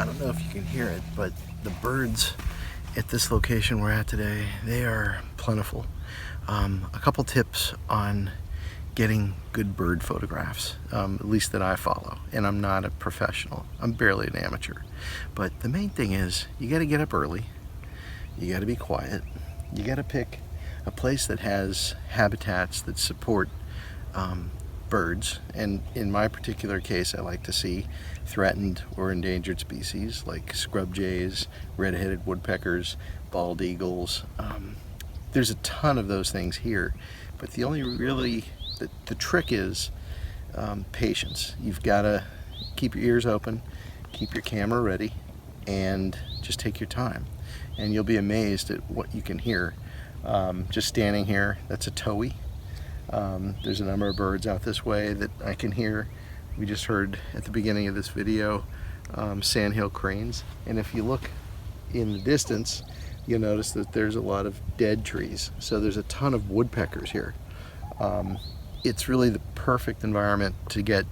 I don't know if you can hear it, but the birds at this location we're at today, they are plentiful. A couple tips on getting good bird photographs, at least that I follow. And I'm not a professional, I'm barely an amateur. But the main thing is, you gotta get up early, you gotta be quiet, you gotta pick a place that has habitats that support birds. And in my particular case, I like to see threatened or endangered species like scrub jays, red-headed woodpeckers, bald eagles. There's a ton of those things here, but the only really, the trick is patience. You've got to keep your ears open, keep your camera ready, and just take your time. And you'll be amazed at what you can hear. Just standing here, that's a towhee. There's a number of birds out this way that I can hear. We just heard at the beginning of this video sandhill cranes, and if you look in the distance, you'll notice that there's a lot of dead trees. So there's a ton of woodpeckers here. It's really the perfect environment to get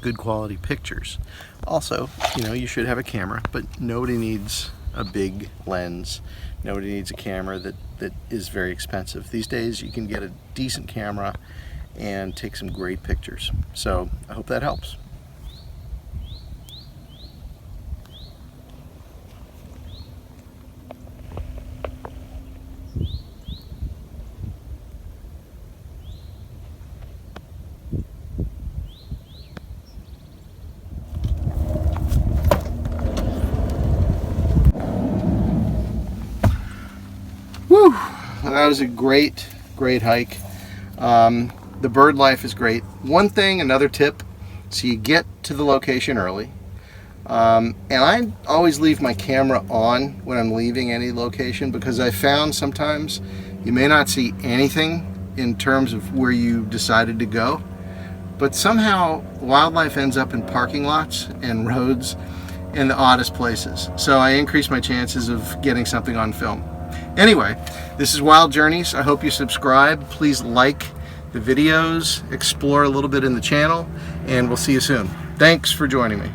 good quality pictures. Also, you know, you should have a camera, but nobody needs a big lens. Nobody needs a camera that is very expensive. These days you can get a decent camera and take some great pictures. So I hope that helps. Whew, that was a great hike. The bird life is great. One thing, another tip, so you get to the location early. And I always leave my camera on when I'm leaving any location, because I found sometimes you may not see anything in terms of where you decided to go, but somehow wildlife ends up in parking lots and roads in the oddest places. So I increase my chances of getting something on film. Anyway, this is Wild Journeys. I hope you subscribe. Please like the videos, explore a little bit in the channel, and we'll see you soon. Thanks for joining me.